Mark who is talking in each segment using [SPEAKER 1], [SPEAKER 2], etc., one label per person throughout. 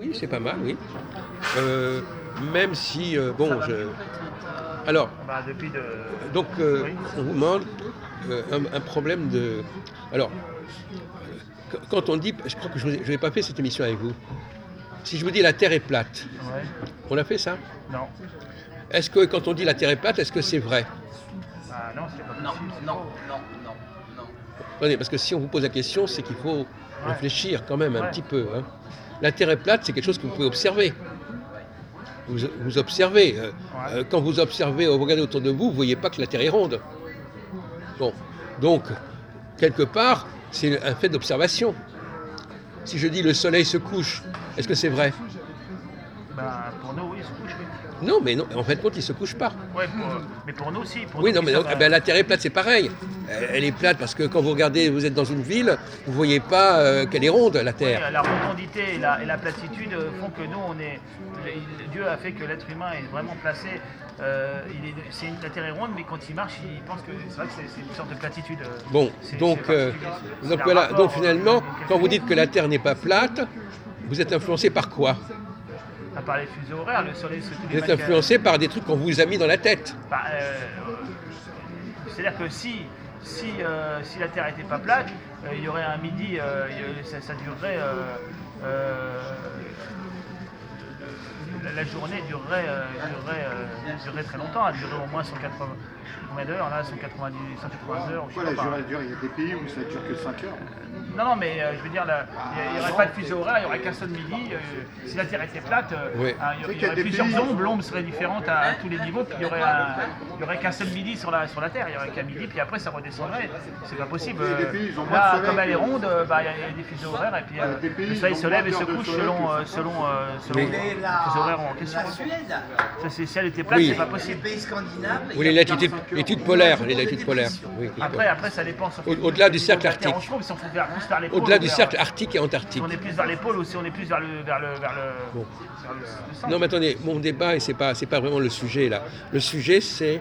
[SPEAKER 1] Oui, c'est pas mal, oui. Même si, bon, alors,
[SPEAKER 2] Bah, depuis de...
[SPEAKER 1] donc,
[SPEAKER 2] Oui.
[SPEAKER 1] on vous demande un problème de... Alors, quand on dit... Je crois que je n'ai pas fait cette émission avec vous. Si je vous dis la Terre est plate,
[SPEAKER 2] Ouais.
[SPEAKER 1] on a fait ça?
[SPEAKER 2] Non.
[SPEAKER 1] Est-ce que quand on dit la Terre est plate, est-ce que c'est vrai?
[SPEAKER 2] Ah non, c'est pas
[SPEAKER 3] Non,
[SPEAKER 2] possible.
[SPEAKER 3] non, non, non, non.
[SPEAKER 1] Attendez, parce que si on vous pose la question, c'est qu'il faut réfléchir quand même un
[SPEAKER 2] Ouais.
[SPEAKER 1] petit peu. Hein. La Terre est plate, c'est quelque chose que vous pouvez observer. Vous observez. Quand vous observez, vous regardez autour de vous, vous ne voyez pas que la Terre est ronde. Bon, donc, quelque part, c'est un fait d'observation. Si je dis le soleil se couche, est-ce que c'est vrai?
[SPEAKER 2] Bah, pour nous, oui, il se couche, oui.
[SPEAKER 1] Non, mais non, en fait, compte, il ne se couche pas.
[SPEAKER 2] Ouais, mais pour nous aussi. Pour
[SPEAKER 1] Oui,
[SPEAKER 2] nous
[SPEAKER 1] non,
[SPEAKER 2] qui
[SPEAKER 1] mais
[SPEAKER 2] sommes,
[SPEAKER 1] la Terre est plate, c'est pareil. Elle est plate parce que quand vous regardez, vous êtes dans une ville, vous ne voyez pas qu'elle est ronde, la Terre.
[SPEAKER 2] oui, la rotondité et la platitude font que nous, Dieu a fait que l'être humain est vraiment placé. La Terre est ronde, mais quand il marche, il pense que c'est vrai que c'est une sorte de platitude.
[SPEAKER 1] Bon, donc voilà. Donc finalement, quand vous dites que la Terre n'est pas plate, vous êtes influencé par quoi?
[SPEAKER 2] Par les fuseaux horaires, le soleil se tous
[SPEAKER 1] Vous
[SPEAKER 2] les
[SPEAKER 1] êtes influencé par des trucs qu'on vous a mis dans la tête.
[SPEAKER 2] C'est-à-dire que si la Terre n'était pas plate, il y aurait un midi, ça durerait. La journée durerait très longtemps, elle durerait au moins 180 heures, là 190 heures.
[SPEAKER 4] Pourquoi la journée dure? Il y a des pays où ça dure que 5 heures.
[SPEAKER 2] Non, mais je veux dire, il n'y aurait pas de fuseau horaire, il n'y aurait qu'un seul midi. Si la Terre était plate,
[SPEAKER 1] Oui.
[SPEAKER 2] il y aurait plusieurs ombres, l'ombre serait différente à tous les niveaux, puis il n'y aurait qu'un seul midi sur la Terre, il n'y aurait qu'un midi, puis après ça redescendrait. C'est pas possible.
[SPEAKER 4] Il y a des pays, ils ont moins de
[SPEAKER 2] Là,
[SPEAKER 4] soleil
[SPEAKER 2] comme elle est
[SPEAKER 4] que-
[SPEAKER 2] ronde, il y a des fuseaux horaires, et puis
[SPEAKER 4] des pays,
[SPEAKER 2] le soleil
[SPEAKER 4] ils
[SPEAKER 2] se
[SPEAKER 4] ont
[SPEAKER 2] lève et
[SPEAKER 4] moins
[SPEAKER 2] se
[SPEAKER 4] d'heures de
[SPEAKER 2] couche
[SPEAKER 4] soleil
[SPEAKER 2] selon
[SPEAKER 1] Mais-
[SPEAKER 2] le fuseau horaire en question.
[SPEAKER 3] La Suède,
[SPEAKER 2] Si elle était plate,
[SPEAKER 1] Oui.
[SPEAKER 2] c'est pas
[SPEAKER 3] les
[SPEAKER 2] possible.
[SPEAKER 3] pays scandinaves.
[SPEAKER 1] Ou les latitudes polaires. Les latitudes polaires. Oui.
[SPEAKER 2] Après, ça dépend.
[SPEAKER 1] Au-delà du cercle
[SPEAKER 2] La Terre,
[SPEAKER 1] arctique.
[SPEAKER 2] on se trouve, si on fait plus vers les pôles,
[SPEAKER 1] Au-delà du
[SPEAKER 2] vers-
[SPEAKER 1] cercle arctique et
[SPEAKER 2] Si
[SPEAKER 1] antarctique.
[SPEAKER 2] on est plus vers les pôles ou si on est plus vers le
[SPEAKER 1] Bon.
[SPEAKER 2] centre.
[SPEAKER 1] Non, mais attendez, mon débat, et c'est pas vraiment le sujet là. Le sujet, c'est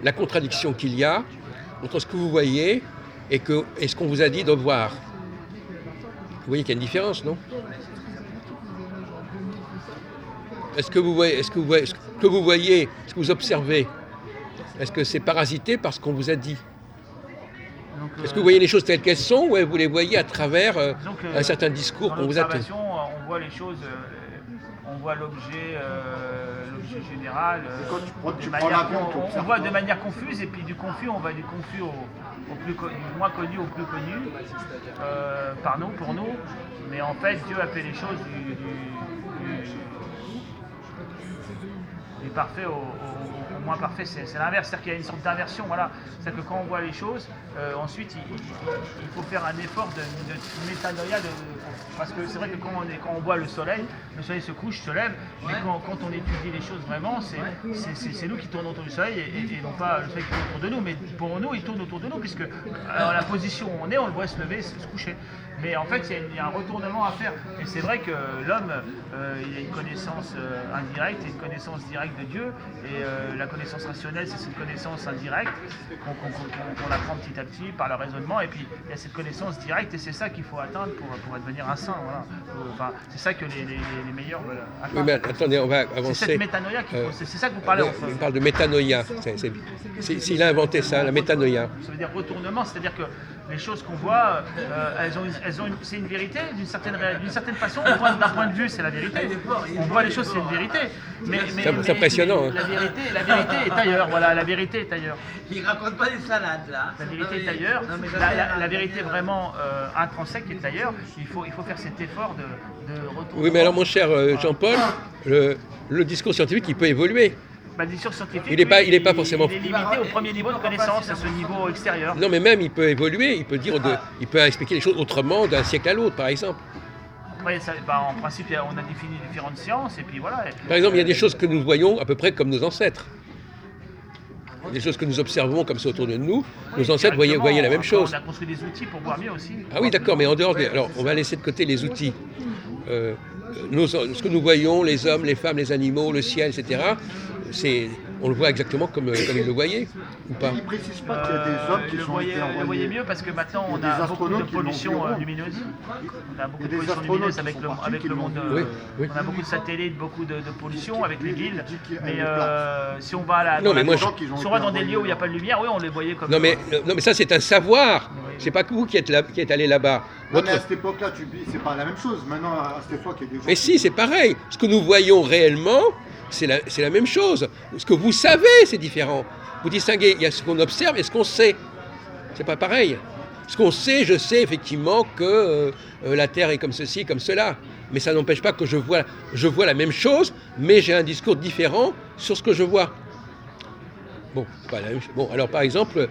[SPEAKER 1] la contradiction qu'il y a entre ce que vous voyez et ce qu'on vous a dit de voir. Vous voyez qu'il y a une différence, non? Est-ce que vous voyez, ce que vous observez, est-ce que c'est parasité par ce qu'on vous a dit?
[SPEAKER 2] Donc,
[SPEAKER 1] Est-ce que vous voyez les choses telles qu'elles sont ou vous les voyez à travers
[SPEAKER 2] donc,
[SPEAKER 1] un certain discours
[SPEAKER 2] dans
[SPEAKER 1] qu'on vous a tenu?
[SPEAKER 2] l'observation, on voit les choses, on voit l'objet général.
[SPEAKER 4] Tu
[SPEAKER 2] de
[SPEAKER 4] prends
[SPEAKER 2] manière
[SPEAKER 4] l'avion, tu
[SPEAKER 2] on
[SPEAKER 4] observes
[SPEAKER 2] voit
[SPEAKER 4] pas.
[SPEAKER 2] de manière confuse et puis du confus, on va du confus du moins connu au plus connu par nous, pour nous. Mais en fait, Dieu a fait les choses du parfait au moins parfait, c'est l'inverse, c'est-à-dire qu'il y a une sorte d'inversion, voilà. C'est-à-dire que quand on voit les choses, ensuite il faut faire un effort de métanoïa, parce que c'est vrai que quand on voit le soleil se couche, se lève, mais quand on étudie les choses vraiment, c'est nous qui tournons autour du soleil et non pas le soleil qui tourne autour de nous, mais pour nous il tourne autour de nous, puisque la position où on est, on le voit se lever, se coucher. Mais en fait, il y a un retournement à faire. Et c'est vrai que l'homme, il a une connaissance indirecte et une connaissance directe de Dieu. Et la connaissance rationnelle, c'est cette connaissance indirecte qu'on apprend petit à petit par le raisonnement. Et puis, il y a cette connaissance directe et c'est ça qu'il faut atteindre pour devenir un saint. Voilà. Enfin, c'est ça que les meilleurs veulent atteindre.
[SPEAKER 1] Oui, mais attendez, on va avancer.
[SPEAKER 2] C'est cette métanoïa qu'il faut. C'est ça que vous parlez en fait.
[SPEAKER 1] On parle de métanoïa. S'il a inventé ça, la métanoïa.
[SPEAKER 2] Ça veut dire retournement, c'est-à-dire que les choses qu'on voit, c'est une vérité d'une certaine façon. D'un point de vue, c'est la vérité. On voit les choses, c'est une vérité.
[SPEAKER 1] C'est impressionnant. Hein.
[SPEAKER 2] La vérité est ailleurs. Voilà, la vérité est ailleurs.
[SPEAKER 3] Il raconte pas des salades là.
[SPEAKER 2] La vérité est ailleurs. La vérité vraiment intrinsèque est ailleurs. Il faut faire cet effort de retournement.
[SPEAKER 1] Oui, mais alors, mon cher Jean-Paul, le discours scientifique, il peut évoluer.
[SPEAKER 2] Le discours scientifique,
[SPEAKER 1] Il est pas forcément.
[SPEAKER 2] Il est limité au premier niveau de connaissance, à ce niveau extérieur.
[SPEAKER 1] Non, mais même, il peut évoluer. Il peut expliquer les choses autrement d'un siècle à l'autre, par exemple.
[SPEAKER 2] Après, en principe, on a défini différentes sciences, et puis voilà.
[SPEAKER 1] Par exemple, il y a des choses que nous voyons à peu près comme nos ancêtres. Des choses que nous observons comme ça autour de nous. Nos ancêtres voyaient la même chose.
[SPEAKER 2] On a construit des outils pour voir mieux aussi.
[SPEAKER 1] Ah oui, d'accord, mais en dehors des... Alors, on va laisser de côté les outils. Ce que nous voyons, les hommes, les femmes, les animaux, le ciel, etc., on le voit exactement comme il le voyait, ou pas?
[SPEAKER 4] Il ne précise pas qu'il y a des hommes qui
[SPEAKER 2] le
[SPEAKER 4] sont
[SPEAKER 2] voyait,
[SPEAKER 4] été envoyés.
[SPEAKER 2] le voyait mieux parce que maintenant on
[SPEAKER 4] Il y a des
[SPEAKER 2] a beaucoup de
[SPEAKER 4] astronautes qui l'ont
[SPEAKER 2] pollution
[SPEAKER 4] vu,
[SPEAKER 2] lumineuse. On a beaucoup
[SPEAKER 4] Il y
[SPEAKER 2] de
[SPEAKER 4] a des
[SPEAKER 2] pollution
[SPEAKER 4] astronautes
[SPEAKER 2] lumineuse
[SPEAKER 4] qui
[SPEAKER 2] avec
[SPEAKER 4] sont
[SPEAKER 2] le,
[SPEAKER 4] partis,
[SPEAKER 2] avec
[SPEAKER 4] qui
[SPEAKER 2] le
[SPEAKER 4] l'ont
[SPEAKER 2] monde.
[SPEAKER 4] vu.
[SPEAKER 1] Oui, oui.
[SPEAKER 2] On a beaucoup de satellites, beaucoup de pollution avec les villes.
[SPEAKER 4] dit qu'elle
[SPEAKER 2] Mais
[SPEAKER 4] est plate.
[SPEAKER 2] si on va,
[SPEAKER 1] Non, mais moi,
[SPEAKER 2] si
[SPEAKER 4] qu'ils ont
[SPEAKER 2] on
[SPEAKER 4] été
[SPEAKER 2] va dans des
[SPEAKER 4] envoyés
[SPEAKER 2] lieux où il n'y a pas de lumière, oui, on les voyait comme
[SPEAKER 1] Non mais ça c'est un savoir.
[SPEAKER 2] Oui.
[SPEAKER 1] C'est pas que vous qui êtes allé là-bas.
[SPEAKER 4] Non,
[SPEAKER 1] Votre-
[SPEAKER 4] mais à cette époque-là, tu dis, c'est pas la même chose. Maintenant, à cette époque, il y a des gens.
[SPEAKER 1] Mais si, c'est pareil. Ce que nous voyons réellement, c'est la même chose. Ce que vous savez, c'est différent. Vous distinguez, il y a ce qu'on observe et ce qu'on sait. C'est pas pareil. Ce qu'on sait, je sais effectivement que la Terre est comme ceci, comme cela. Mais ça n'empêche pas que je vois la même chose, mais j'ai un discours différent sur ce que je vois. Bon, pas la même chose. Bon, alors par exemple,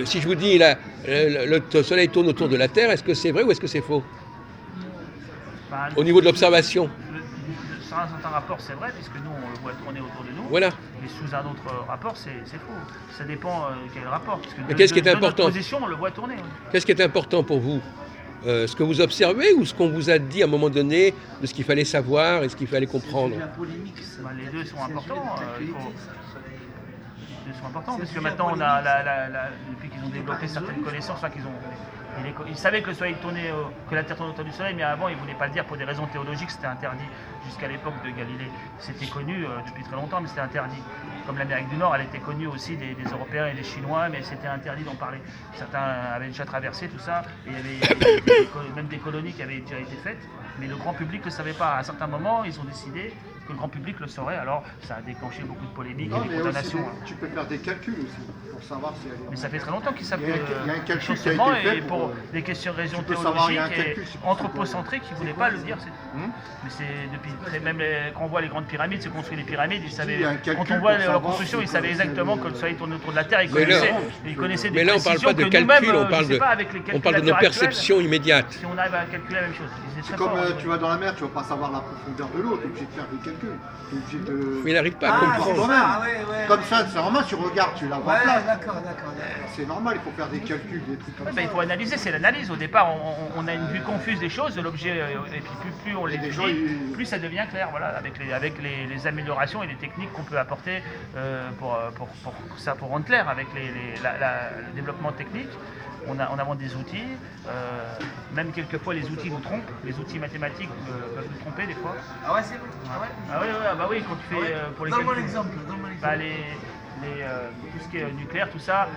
[SPEAKER 1] si je vous dis le Soleil tourne autour de la Terre, est-ce que c'est vrai ou est-ce que c'est faux?
[SPEAKER 2] Bah,
[SPEAKER 1] Au niveau de l'observation.
[SPEAKER 2] Sur un certain rapport, c'est vrai, puisque nous, on le voit tourner autour de nous.
[SPEAKER 1] Voilà.
[SPEAKER 2] Mais sous un autre rapport, c'est faux. Ça dépend quel rapport. Puisque
[SPEAKER 1] Mais qu'est-ce qui est
[SPEAKER 2] de notre
[SPEAKER 1] important?
[SPEAKER 2] position, on le voit tourner. Oui.
[SPEAKER 1] Qu'est-ce qui est important pour vous? Ce que vous observez ou ce qu'on vous a dit à un moment donné de ce qu'il fallait savoir et ce qu'il fallait comprendre?
[SPEAKER 3] La polémique, ça.
[SPEAKER 2] Bah, les deux sont importants. Les deux sont importants, parce que
[SPEAKER 3] C'est
[SPEAKER 2] maintenant, on
[SPEAKER 3] déjà
[SPEAKER 2] a,
[SPEAKER 3] polémique.
[SPEAKER 2] depuis qu'ils ont développé certaines connaissances, enfin, ils savaient que le Soleil tournait, que la Terre tournait autour du Soleil, mais avant, ils ne voulaient pas le dire pour des raisons théologiques, c'était interdit. Jusqu'à l'époque de Galilée, c'était connu depuis très longtemps, mais c'était interdit. Comme l'Amérique du Nord, elle était connue aussi des Européens et des Chinois, mais c'était interdit d'en parler. Certains avaient déjà traversé tout ça, et il y avait même des colonies qui avaient déjà été faites, mais le grand public ne le savait pas. À un certain moment, ils ont décidé que le grand public le saurait, alors ça a déclenché beaucoup de polémiques
[SPEAKER 4] Non,
[SPEAKER 2] et des
[SPEAKER 4] mais aussi,
[SPEAKER 2] condamnations.
[SPEAKER 4] tu peux faire des calculs aussi pour savoir si elle est.
[SPEAKER 2] Mais ça fait très longtemps qu'ils savent
[SPEAKER 4] Il y a un
[SPEAKER 2] que
[SPEAKER 4] calcul qui a
[SPEAKER 2] seulement,
[SPEAKER 4] été fait
[SPEAKER 2] et
[SPEAKER 4] pour,
[SPEAKER 2] pour des questions raisons
[SPEAKER 4] tu peux savoir, il y a un
[SPEAKER 2] théologiques
[SPEAKER 4] calcul,
[SPEAKER 2] et
[SPEAKER 4] c'est pour
[SPEAKER 2] anthropocentriques, ils ne voulaient pas le dire. Mais c'est depuis même quand on voit les grandes pyramides, se construire les pyramides, ils savaient.
[SPEAKER 4] il y a un calcul
[SPEAKER 2] Quand on voit
[SPEAKER 4] pour
[SPEAKER 2] leur
[SPEAKER 4] savoir
[SPEAKER 2] construction,
[SPEAKER 4] si
[SPEAKER 2] ils savaient
[SPEAKER 4] c'est
[SPEAKER 2] exactement
[SPEAKER 4] le-
[SPEAKER 2] que le Soleil tournait autour de la Terre.
[SPEAKER 1] Mais là-
[SPEAKER 2] Ils connaissaient des
[SPEAKER 1] Mais là, on parle
[SPEAKER 2] précisions
[SPEAKER 1] pas de
[SPEAKER 2] que
[SPEAKER 1] calcul,
[SPEAKER 2] nous-mêmes,
[SPEAKER 1] on parle
[SPEAKER 2] je sais
[SPEAKER 1] de,
[SPEAKER 2] pas, avec les
[SPEAKER 1] on parle de nos
[SPEAKER 2] calculateurs actuels,
[SPEAKER 1] perceptions immédiates.
[SPEAKER 2] si on arrive à calculer la même chose. C'est
[SPEAKER 4] C'est
[SPEAKER 2] très
[SPEAKER 4] comme
[SPEAKER 2] fort,
[SPEAKER 4] tu vas dans la mer, tu vas pas savoir la profondeur de l'eau, tu es obligé de faire des calculs. Tu es obligé de.
[SPEAKER 1] Mais il n'arrive pas à
[SPEAKER 3] Ah,
[SPEAKER 1] comprendre.
[SPEAKER 4] quand même.
[SPEAKER 3] ouais.
[SPEAKER 4] Comme ça, c'est normal, tu regardes, tu la vois
[SPEAKER 3] Ouais,
[SPEAKER 4] pas.
[SPEAKER 3] d'accord.
[SPEAKER 4] C'est normal, il faut faire des calculs, des trucs comme
[SPEAKER 2] Ouais,
[SPEAKER 4] ça.
[SPEAKER 2] bah, il faut analyser, c'est l'analyse. Au départ, on a une vue confuse des choses, de l'objet, et puis plus on
[SPEAKER 4] Et des gens,
[SPEAKER 2] l'étudie,
[SPEAKER 4] ils-
[SPEAKER 2] plus ça devient clair. Voilà, avec les améliorations et les techniques qu'on peut apporter pour rendre clair avec le développement technique. On invente des outils, même quelquefois les outils nous trompent, les outils mathématiques peuvent nous tromper des fois.
[SPEAKER 3] Ah ouais, c'est vrai. Ah ouais.
[SPEAKER 2] Ah oui, quand tu fais pour les
[SPEAKER 3] Donne-moi
[SPEAKER 2] calculs.
[SPEAKER 3] l'exemple.
[SPEAKER 2] Bah, tout ce qui est nucléaire, tout ça,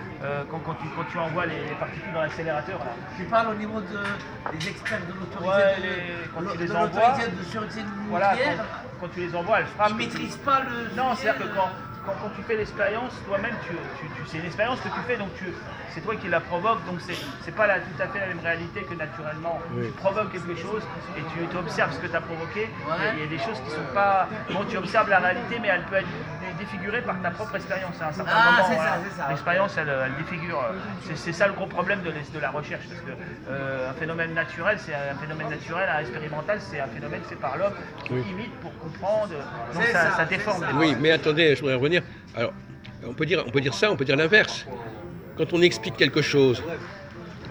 [SPEAKER 2] quand tu envoies les particules dans l'accélérateur, là,
[SPEAKER 3] Tu parles au niveau des experts de l'autorité
[SPEAKER 2] Ouais, quand tu les envoies,
[SPEAKER 3] de sûreté
[SPEAKER 2] voilà,
[SPEAKER 3] nucléaire.
[SPEAKER 2] quand tu les envoies, elles frappent.
[SPEAKER 3] Ils maîtrisent pas le.
[SPEAKER 2] Non, c'est-à-dire que quand tu fais l'expérience, toi-même, c'est une expérience que tu fais, donc c'est toi qui la provoques, donc c'est pas tout à fait la même réalité que naturellement.
[SPEAKER 1] Oui.
[SPEAKER 2] Tu provoques quelque chose et tu observes ce que tu as provoqué.
[SPEAKER 3] Ouais.
[SPEAKER 2] Il y a des choses qui sont pas. Bon, tu observes la réalité, mais elle peut être défigurée par ta propre expérience à un certain
[SPEAKER 3] Ah,
[SPEAKER 2] moment.
[SPEAKER 3] c'est ça,
[SPEAKER 2] voilà.
[SPEAKER 3] c'est ça.
[SPEAKER 2] L'expérience, elle défigure. C'est ça le gros problème de la recherche, parce que un phénomène naturel, c'est un phénomène naturel, un expérimental, c'est un phénomène fait par l'homme qui
[SPEAKER 1] Oui.
[SPEAKER 2] imite pour comprendre. Donc
[SPEAKER 3] C'est ça,
[SPEAKER 2] ça déforme.
[SPEAKER 3] c'est ça.
[SPEAKER 1] Oui, mais attendez, je voudrais revenir. Alors, on peut dire ça, on peut dire l'inverse. Quand on explique quelque chose,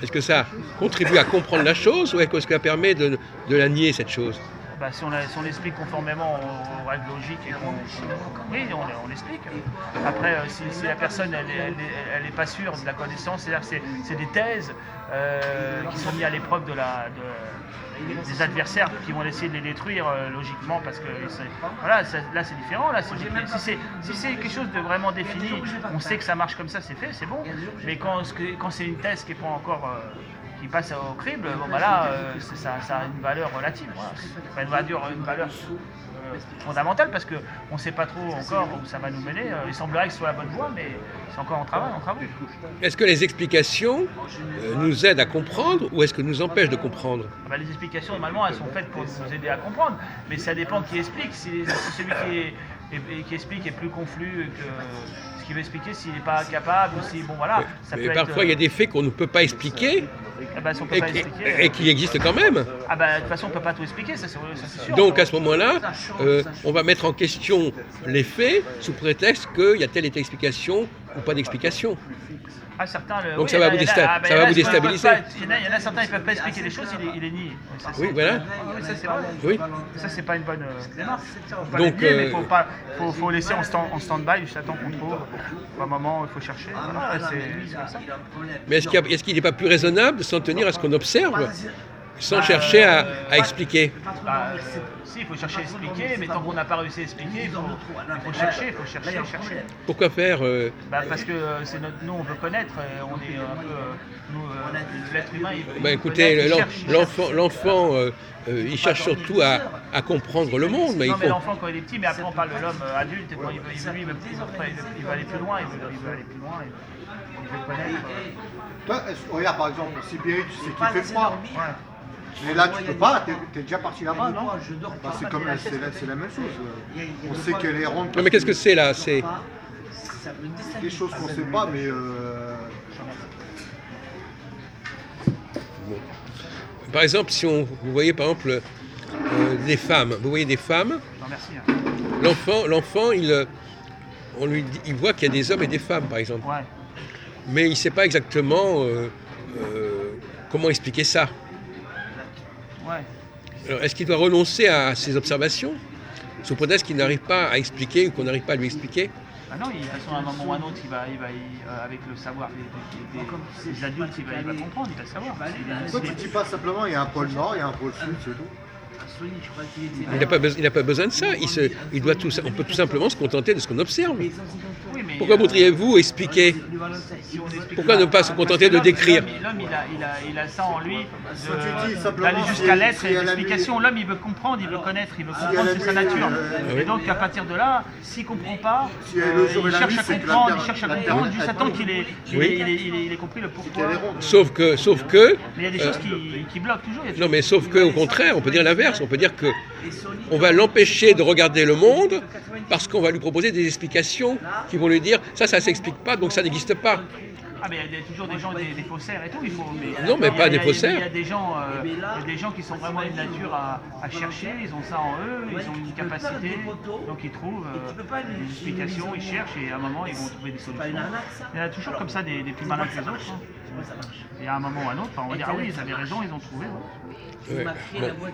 [SPEAKER 1] est-ce que ça contribue à comprendre la chose ou est-ce que ça permet de la nier, cette chose?
[SPEAKER 2] Bah, si on l'explique conformément aux règles logiques, oui, on l'explique. Après, si la personne elle est pas sûre de la connaissance, c'est-à-dire que c'est des thèses qui sont mises à l'épreuve des adversaires qui vont essayer de les détruire logiquement, parce que voilà, là c'est différent. Là, si c'est quelque chose de vraiment défini, on sait que ça marche comme ça, c'est fait, c'est bon. Mais quand c'est une thèse qui n'est pas encore qui passe au crible, bon, bah là, ça a une valeur relative. Voilà. Une valeur fondamentale, parce qu'on ne sait pas trop encore où ça va nous mener. Il semblerait que ce soit la bonne voie, mais c'est encore en travail.
[SPEAKER 1] Est-ce que les explications nous aident à comprendre ou est-ce que nous empêchent de comprendre?
[SPEAKER 2] Bah, les explications, normalement, elles sont faites pour nous aider à comprendre, mais ça dépend qui explique. Si celui qui explique est plus confus que ce qu'il veut expliquer, s'il n'est pas capable, ou si, bon voilà, ça
[SPEAKER 1] Mais
[SPEAKER 2] peut
[SPEAKER 1] parfois, il y a des faits qu'on ne peut pas expliquer
[SPEAKER 2] si on peut pas expliquer,
[SPEAKER 1] et qui existent quand même.
[SPEAKER 2] de toute façon, on ne peut pas tout expliquer, ça c'est sûr.
[SPEAKER 1] Donc à ce moment-là, on va mettre en question les faits sous prétexte qu'il y a telle et telle explication ou pas d'explication.
[SPEAKER 2] Ah, certains,
[SPEAKER 1] Donc ça va vous déstabiliser.
[SPEAKER 2] Il y en a certains, ils ne peuvent pas expliquer les choses, il est nié. Ça,
[SPEAKER 1] Oui, voilà.
[SPEAKER 2] oui, ça c'est vrai.
[SPEAKER 1] Oui.
[SPEAKER 2] Ça, c'est pas une bonne démarche. Faut
[SPEAKER 1] Donc,
[SPEAKER 2] pas le nier, mais faut laisser en stand-by jusqu'à temps qu'on trouve. À un moment, il faut chercher. Voilà, c'est comme ça.
[SPEAKER 1] Mais est-ce qu'il n'est pas plus raisonnable de s'en tenir à ce qu'on observe sans chercher à expliquer?
[SPEAKER 2] Bah, si, il faut chercher à expliquer, mais tant qu'on n'a pas réussi à expliquer, il faut chercher.
[SPEAKER 1] Pourquoi faire
[SPEAKER 2] Bah, parce que nous, on veut connaître, on est un peu. L'être humain, il veut.
[SPEAKER 1] Bah, écoutez,
[SPEAKER 2] il cherche.
[SPEAKER 1] l'enfant, il cherche surtout à comprendre le monde. Mais
[SPEAKER 2] Non, mais l'enfant, quand il est petit, mais après, on parle de l'homme adulte, et quand il veut aller plus loin, il veut aller plus loin, il veut connaître.
[SPEAKER 4] Toi, regarde par exemple, en Sibérie, tu sais qu'il fait froid.
[SPEAKER 2] Ouais.
[SPEAKER 4] Mais là, tu peux pas, t'es déjà parti là-bas, non?
[SPEAKER 3] Je dors
[SPEAKER 4] Bah,
[SPEAKER 3] pas.
[SPEAKER 4] c'est la même chose. On sait qu'elle est ronde.
[SPEAKER 1] Non, mais qu'est-ce que c'est là? C'est
[SPEAKER 4] Des choses qu'on sait pas, mais
[SPEAKER 1] par exemple, si vous voyez par exemple des femmes, vous voyez des femmes,
[SPEAKER 2] Non, merci.
[SPEAKER 1] l'enfant, il voit qu'il y a des hommes et des femmes, par exemple,
[SPEAKER 2] Ouais.
[SPEAKER 1] mais il ne sait pas exactement comment expliquer ça.
[SPEAKER 2] Ouais.
[SPEAKER 1] Alors, est-ce qu'il doit renoncer à ses observations, sous prétexte qu'il n'arrive pas à expliquer ou qu'on n'arrive pas à lui expliquer?
[SPEAKER 2] Ah non, de toute façon, à un moment ou à un autre, avec le savoir des adultes, il va comprendre, il va savoir.
[SPEAKER 4] toi, tu dis pas simplement il y a un pôle nord, il y a un pôle sud, c'est tout.
[SPEAKER 1] Il n'a pas besoin de ça. On peut tout simplement se contenter de ce qu'on observe.
[SPEAKER 2] Oui, mais,
[SPEAKER 1] Pourquoi voudriez-vous expliquer?
[SPEAKER 2] si on explique
[SPEAKER 1] Pourquoi ne pas se contenter de décrire?
[SPEAKER 2] L'homme, il a ça en lui,
[SPEAKER 4] Si tu dis simplement
[SPEAKER 2] d'aller jusqu'à l'être
[SPEAKER 4] si
[SPEAKER 2] et
[SPEAKER 4] elle a
[SPEAKER 2] l'explication. L'homme, il veut comprendre, il veut connaître, il veut comprendre, c'est sa nature.
[SPEAKER 1] oui.
[SPEAKER 2] Et donc, à partir de là, s'il ne comprend pas,
[SPEAKER 4] Si elle est le jour et
[SPEAKER 2] il
[SPEAKER 4] la
[SPEAKER 2] cherche
[SPEAKER 4] nuit,
[SPEAKER 2] à
[SPEAKER 4] c'est que
[SPEAKER 2] comprendre,
[SPEAKER 4] la
[SPEAKER 2] il cherche à
[SPEAKER 4] Terre-
[SPEAKER 2] comprendre, jusqu'à temps qu'il
[SPEAKER 1] Oui.
[SPEAKER 2] ait compris le pourquoi.
[SPEAKER 4] qu'elle est ronde.
[SPEAKER 1] Sauf que,
[SPEAKER 2] Mais il y a des choses qui bloquent toujours. il y a
[SPEAKER 1] non,
[SPEAKER 2] toujours-
[SPEAKER 1] mais sauf que, au contraire, on peut dire l'inverse. On peut dire que on va l'empêcher de regarder le monde parce qu'on va lui proposer des explications qui vont lui dire ça s'explique pas, donc ça n'existe pas.
[SPEAKER 2] Ah, mais il y a toujours des gens, des faussaires et tout.
[SPEAKER 1] Non, mais pas des faussaires.
[SPEAKER 2] Il y a des gens qui sont vraiment une nature à chercher, ils ont ça en eux, ils ont une capacité, donc ils trouvent des explications, ils cherchent et à un moment ils vont trouver des solutions. Il y en a toujours comme ça des plus malins que les autres. Et à un moment ou à un autre, on va dire ah oui, ils avaient raison, ils ont trouvé.
[SPEAKER 1] Ouais. Bon.